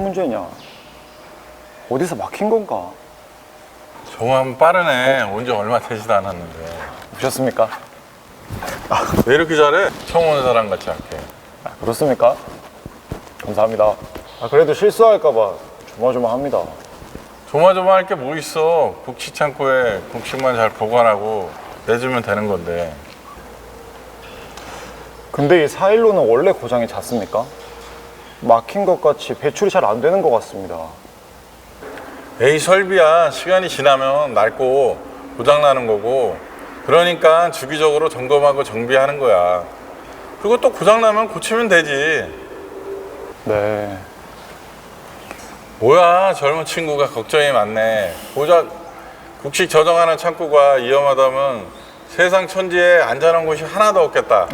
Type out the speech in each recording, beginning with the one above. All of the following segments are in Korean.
문제냐? 어디서 막힌 건가? 정말 빠르네. 온 지 얼마 되지도 않았는데. 보셨습니까? 왜 이렇게 잘해? 처음 오는 사람 같지 않게. 그렇습니까? 감사합니다. 그래도 실수할까봐 조마조마합니다. 조마조마할 게 뭐 있어. 국시 창고에 국식만 잘 보관하고 내주면 되는 건데. 근데 이 4일로는 원래 고장이 잦습니까? 막힌 것 같이 배출이 잘 안 되는 것 같습니다. 에이 설비야. 시간이 지나면 낡고 고장나는 거고, 그러니까 주기적으로 점검하고 정비하는 거야. 그리고 또 고장나면 고치면 되지. 네. 뭐야, 젊은 친구가 걱정이 많네. 고작 국식 저장하는 창고가 위험하다면 세상 천지에 안전한 곳이 하나도 없겠다.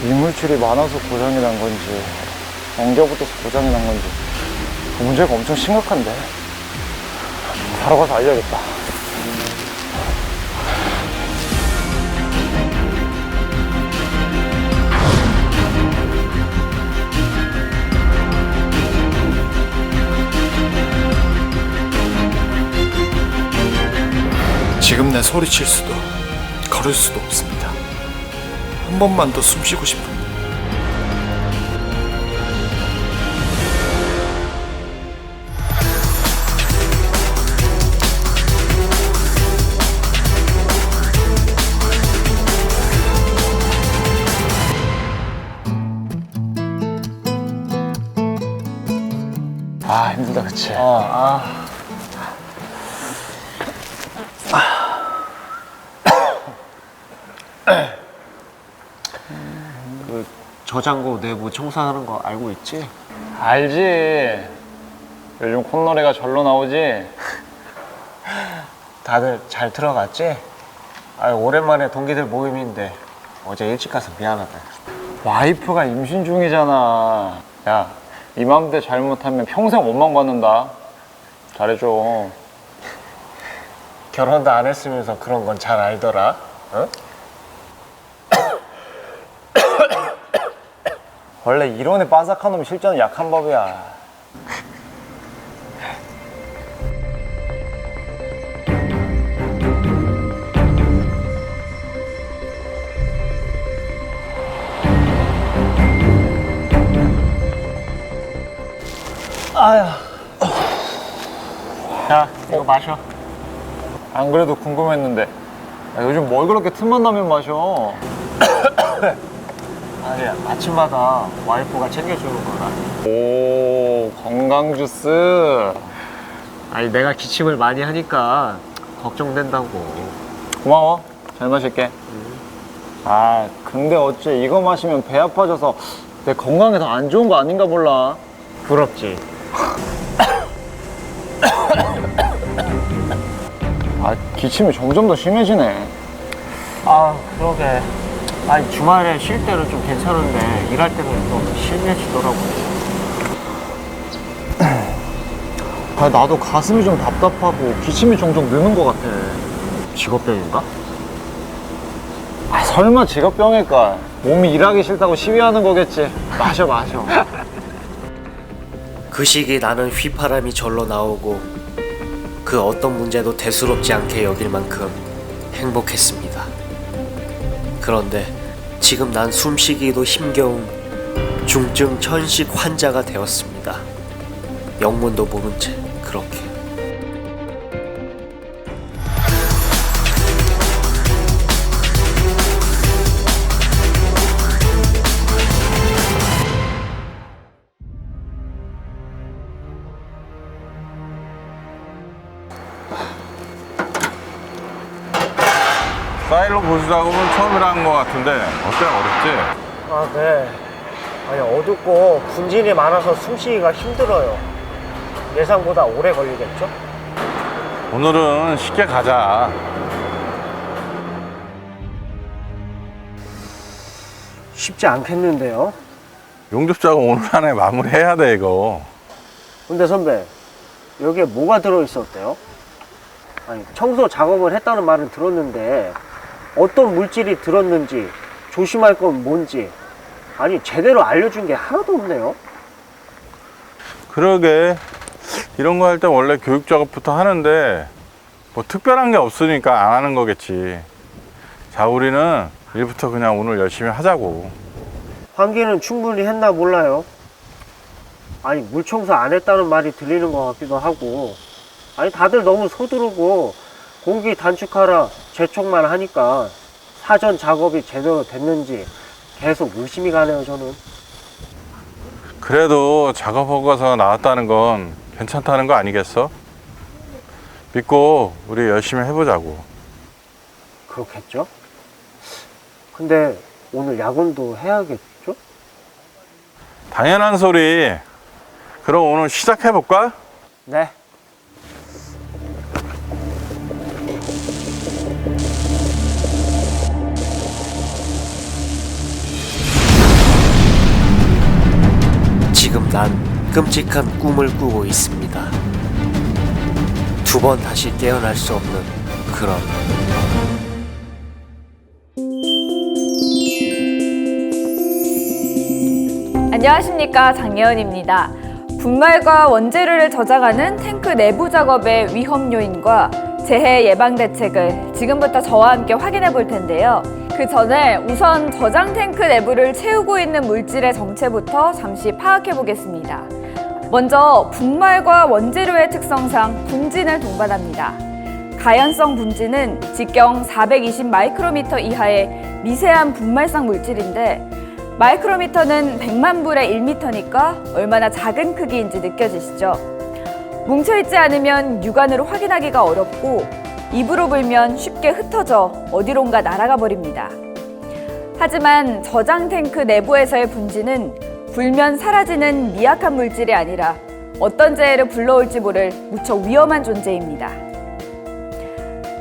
이물질이 많아서 고장이 난 건지 엉겨붙어서 고장이 난 건지 문제가 엄청 심각한데. 바로 가서 알려야겠다. 지금 내 소리칠 수도 걸을 수도 없습니다. 한 번만 더 숨 쉬고 싶은 힘들다 그치? 그 저장고 내부 청소하는 거 알고 있지? 알지. 요즘 콧노래가 절로 나오지. 다들 잘 들어갔지? 오랜만에 동기들 모임인데 어제 일찍 가서 미안하다. 와이프가 임신 중이잖아. 야, 이 맘대 잘못하면 평생 원망받는다. 잘해줘. 결혼도 안 했으면서 그런 건 잘 알더라. 어? 원래 이론에 빠삭한 놈이 실전은 약한 법이야. 자, 이거 마셔. 안 그래도 궁금했는데 요즘 뭘 그렇게 틈만 나면 마셔? 아니, 아침마다 와이프가 챙겨주는 거라. 오, 건강 주스. 아니, 내가 기침을 많이 하니까 걱정된다고. 고마워. 잘 마실게. 근데 어째 이거 마시면 배 아파져서 내 건강에 더 안 좋은 거 아닌가 몰라. 부럽지? 기침이 점점 더 심해지네. 그러게. 아니, 주말에 쉴 때는 좀 괜찮은데 일할 때는 좀 심해지더라고. 나도 가슴이 좀 답답하고 기침이 종종 느는 것 같아. 직업병인가? 설마 직업병일까? 몸이 일하기 싫다고 시위하는 거겠지. 마셔. 그 시기 나는 휘파람이 절로 나오고 그 어떤 문제도 대수롭지 않게 여길 만큼 행복했습니다. 그런데 지금 난 숨쉬기도 힘겨운 중증 천식 환자가 되었습니다. 영문도 모른 채 그렇게. 사일로 보수 작업은 처음이라 한 것 같은데 어때? 어렵지? 네. 아니, 어둡고 분진이 많아서 숨쉬기가 힘들어요. 예상보다 오래 걸리겠죠? 오늘은 쉽게 가자. 쉽지 않겠는데요? 용접 작업 오늘 안에 마무리해야 돼 이거. 근데 선배, 여기에 뭐가 들어있었대요? 아니, 청소 작업을 했다는 말은 들었는데 어떤 물질이 들었는지 조심할 건 뭔지 아니 제대로 알려준 게 하나도 없네요. 그러게. 이런 거 할 때 원래 교육 작업부터 하는데 뭐 특별한 게 없으니까 안 하는 거겠지. 자, 우리는 일부터 그냥 오늘 열심히 하자고. 환기는 충분히 했나 몰라요. 아니 물 청소 안 했다는 말이 들리는 것 같기도 하고 아니 다들 너무 서두르고 공기 단축하라 재촉만 하니까 사전 작업이 제대로 됐는지 계속 의심이 가네요 저는. 그래도 작업 허가서 나왔다는 건 괜찮다는 거 아니겠어? 믿고 우리 열심히 해보자고. 그렇겠죠? 근데 오늘 야근도 해야겠죠? 당연한 소리. 그럼 오늘 시작해볼까? 네. 지금 난 끔찍한 꿈을 꾸고 있습니다. 두 번 다시 깨어날 수 없는 그런. 안녕하십니까, 장예은입니다. 분말과 원재료를 저장하는 탱크 내부 작업의 위험 요인과 재해 예방 대책을 지금부터 저와 함께 확인해 볼 텐데요. 그 전에 우선 저장 탱크 내부를 채우고 있는 물질의 정체부터 잠시 파악해 보겠습니다. 먼저 분말과 원재료의 특성상 분진을 동반합니다. 가연성 분진은 직경 420 마이크로미터 이하의 미세한 분말성 물질인데 마이크로미터는 100만 분의 1미터니까 얼마나 작은 크기인지 느껴지시죠? 뭉쳐있지 않으면 육안으로 확인하기가 어렵고 입으로 불면 쉽게 흩어져 어디론가 날아가 버립니다. 하지만 저장 탱크 내부에서의 분진은 불면 사라지는 미약한 물질이 아니라 어떤 재해를 불러올지 모를 무척 위험한 존재입니다.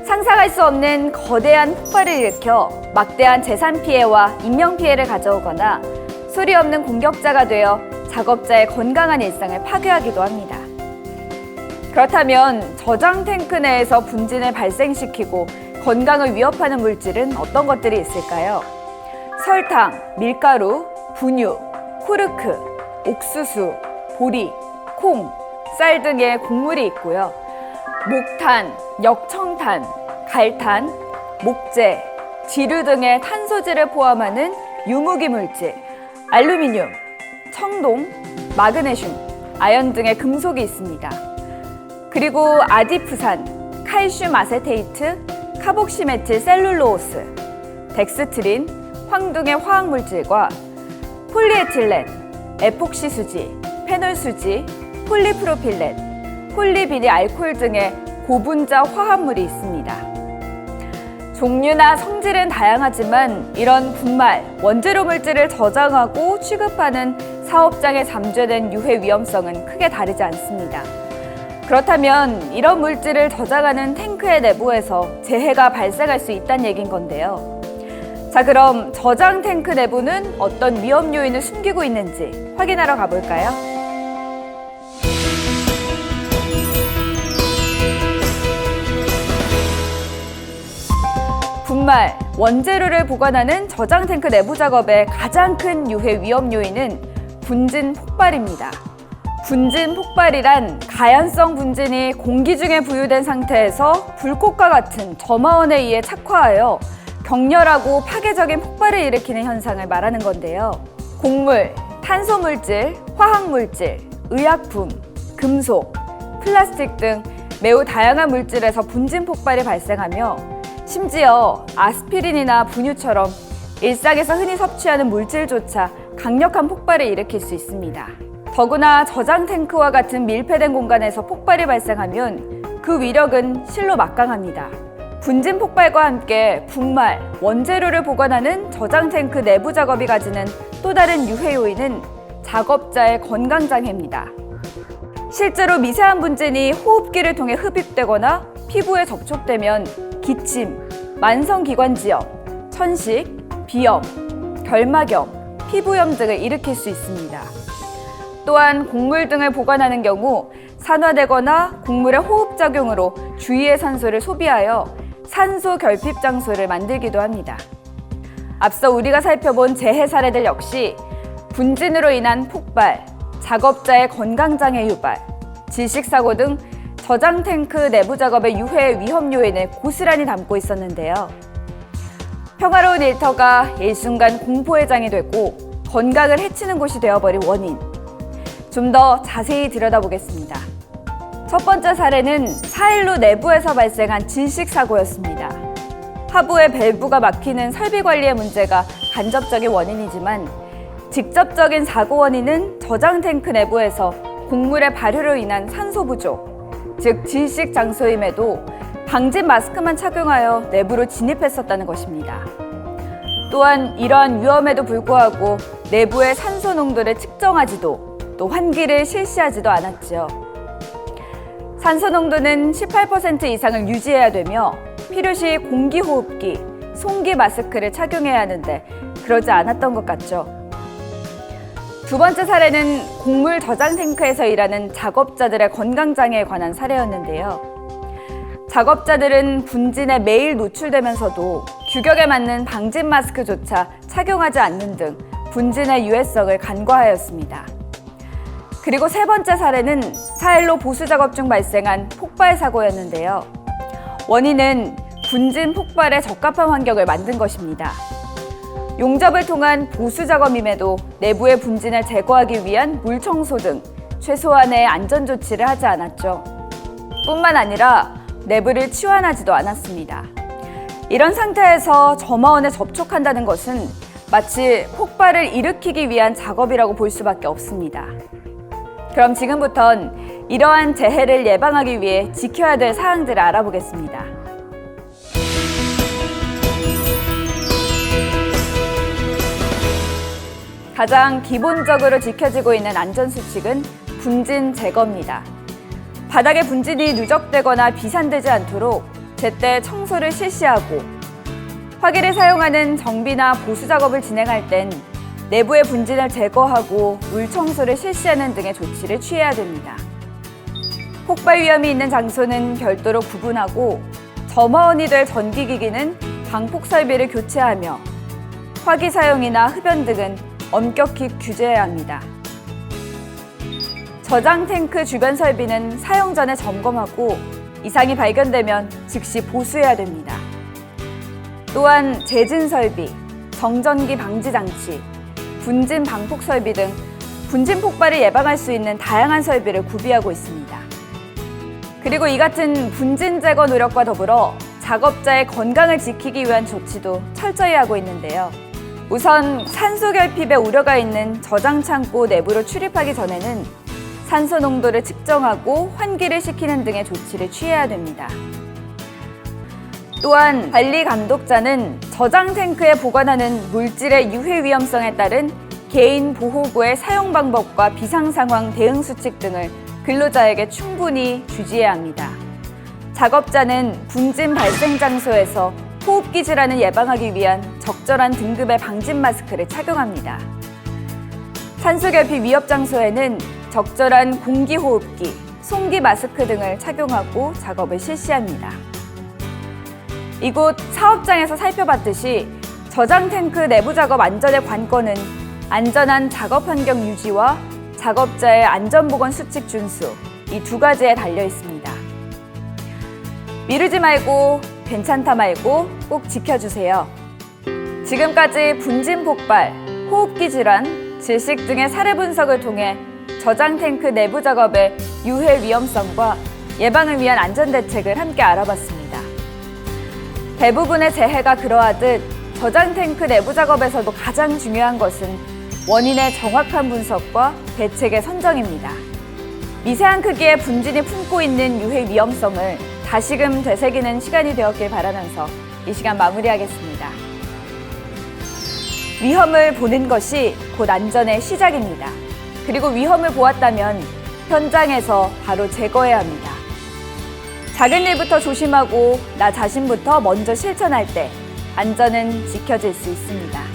상상할 수 없는 거대한 폭발을 일으켜 막대한 재산 피해와 인명 피해를 가져오거나 소리 없는 공격자가 되어 작업자의 건강한 일상을 파괴하기도 합니다. 그렇다면 저장 탱크 내에서 분진을 발생시키고 건강을 위협하는 물질은 어떤 것들이 있을까요? 설탕, 밀가루, 분유, 코르크, 옥수수, 보리, 콩, 쌀 등의 곡물이 있고요. 목탄, 역청탄, 갈탄, 목재, 지류 등의 탄소지를 포함하는 유무기 물질, 알루미늄, 청동, 마그네슘, 아연 등의 금속이 있습니다. 그리고 아디프산, 칼슘 아세테이트, 카복시메틸 셀룰로오스, 덱스트린, 황 등의 화학물질과 폴리에틸렌, 에폭시 수지, 페놀 수지, 폴리프로필렌, 폴리비닐 알코올 등의 고분자 화합물이 있습니다. 종류나 성질은 다양하지만 이런 분말, 원재료 물질을 저장하고 취급하는 사업장에 잠재된 유해 위험성은 크게 다르지 않습니다. 그렇다면 이런 물질을 저장하는 탱크의 내부에서 재해가 발생할 수 있다는 얘기인 건데요. 자, 그럼 저장 탱크 내부는 어떤 위험 요인을 숨기고 있는지 확인하러 가볼까요? 분말, 원재료를 보관하는 저장 탱크 내부 작업의 가장 큰 유해 위험 요인은 분진 폭발입니다. 분진 폭발이란 가연성 분진이 공기 중에 부유된 상태에서 불꽃과 같은 점화원에 의해 착화하여 격렬하고 파괴적인 폭발을 일으키는 현상을 말하는 건데요. 곡물, 탄소물질, 화학물질, 의약품, 금속, 플라스틱 등 매우 다양한 물질에서 분진 폭발이 발생하며 심지어 아스피린이나 분유처럼 일상에서 흔히 섭취하는 물질조차 강력한 폭발을 일으킬 수 있습니다. 더구나 저장 탱크와 같은 밀폐된 공간에서 폭발이 발생하면 그 위력은 실로 막강합니다. 분진 폭발과 함께 분말, 원재료를 보관하는 저장 탱크 내부 작업이 가지는 또 다른 유해 요인은 작업자의 건강장애입니다. 실제로 미세한 분진이 호흡기를 통해 흡입되거나 피부에 접촉되면 기침, 만성기관지염, 천식, 비염, 결막염, 피부염 등을 일으킬 수 있습니다. 또한 곡물 등을 보관하는 경우 산화되거나 곡물의 호흡작용으로 주위의 산소를 소비하여 산소 결핍 장소를 만들기도 합니다. 앞서 우리가 살펴본 재해 사례들 역시 분진으로 인한 폭발, 작업자의 건강장애 유발, 질식사고 등 저장 탱크 내부 작업의 유해 위험 요인을 고스란히 담고 있었는데요. 평화로운 일터가 일순간 공포의 장이 되고 건강을 해치는 곳이 되어버린 원인, 좀 더 자세히 들여다보겠습니다. 첫 번째 사례는 4일로 내부에서 발생한 질식사고였습니다. 하부의 밸브가 막히는 설비 관리의 문제가 간접적인 원인이지만 직접적인 사고 원인은 저장 탱크 내부에서 곡물의 발효로 인한 산소 부족, 즉 질식 장소임에도 방진 마스크만 착용하여 내부로 진입했었다는 것입니다. 또한 이러한 위험에도 불구하고 내부의 산소 농도를 측정하지도 또 환기를 실시하지도 않았지요. 산소 농도는 18% 이상을 유지해야 되며 필요시 공기호흡기, 송기 마스크를 착용해야 하는데 그러지 않았던 것 같죠. 두 번째 사례는 곡물 저장 탱크에서 일하는 작업자들의 건강장애에 관한 사례였는데요. 작업자들은 분진에 매일 노출되면서도 규격에 맞는 방진 마스크조차 착용하지 않는 등 분진의 유해성을 간과하였습니다. 그리고 세 번째 사례는 4일로 보수 작업 중 발생한 폭발 사고였는데요. 원인은 분진 폭발에 적합한 환경을 만든 것입니다. 용접을 통한 보수 작업임에도 내부의 분진을 제거하기 위한 물 청소 등 최소한의 안전 조치를 하지 않았죠. 뿐만 아니라 내부를 치환하지도 않았습니다. 이런 상태에서 점화원에 접촉한다는 것은 마치 폭발을 일으키기 위한 작업이라고 볼 수밖에 없습니다. 그럼 지금부턴 이러한 재해를 예방하기 위해 지켜야 될 사항들을 알아보겠습니다. 가장 기본적으로 지켜지고 있는 안전수칙은 분진 제거입니다. 바닥에 분진이 누적되거나 비산되지 않도록 제때 청소를 실시하고 화기를 사용하는 정비나 보수 작업을 진행할 땐 내부의 분진을 제거하고 물 청소를 실시하는 등의 조치를 취해야 됩니다. 폭발 위험이 있는 장소는 별도로 구분하고 점화원이 될 전기기기는 방폭 설비를 교체하며 화기 사용이나 흡연 등은 엄격히 규제해야 합니다. 저장 탱크 주변 설비는 사용 전에 점검하고 이상이 발견되면 즉시 보수해야 됩니다. 또한 제진 설비, 정전기 방지 장치, 분진 방폭 설비 등 분진 폭발을 예방할 수 있는 다양한 설비를 구비하고 있습니다. 그리고 이 같은 분진 제거 노력과 더불어 작업자의 건강을 지키기 위한 조치도 철저히 하고 있는데요. 우선 산소 결핍의 우려가 있는 저장 창고 내부로 출입하기 전에는 산소 농도를 측정하고 환기를 시키는 등의 조치를 취해야 됩니다. 또한 관리 감독자는 저장 탱크에 보관하는 물질의 유해 위험성에 따른 개인 보호구의 사용 방법과 비상 상황 대응 수칙 등을 근로자에게 충분히 주지해야 합니다. 작업자는 분진 발생 장소에서 호흡기 질환을 예방하기 위한 적절한 등급의 방진 마스크를 착용합니다. 산소 결핍 위협 장소에는 적절한 공기 호흡기, 송기 마스크 등을 착용하고 작업을 실시합니다. 이곳 사업장에서 살펴봤듯이 저장 탱크 내부 작업 안전의 관건은 안전한 작업 환경 유지와 작업자의 안전보건 수칙 준수, 이 두 가지에 달려 있습니다. 미루지 말고 괜찮다 말고 꼭 지켜주세요. 지금까지 분진 폭발, 호흡기 질환, 질식 등의 사례 분석을 통해 저장 탱크 내부 작업의 유해 위험성과 예방을 위한 안전 대책을 함께 알아봤습니다. 대부분의 재해가 그러하듯 저장 탱크 내부 작업에서도 가장 중요한 것은 원인의 정확한 분석과 대책의 선정입니다. 미세한 크기의 분진이 품고 있는 유해 위험성을 다시금 되새기는 시간이 되었길 바라면서 이 시간 마무리하겠습니다. 위험을 보는 것이 곧 안전의 시작입니다. 그리고 위험을 보았다면 현장에서 바로 제거해야 합니다. 작은 일부터 조심하고 나 자신부터 먼저 실천할 때 안전은 지켜질 수 있습니다.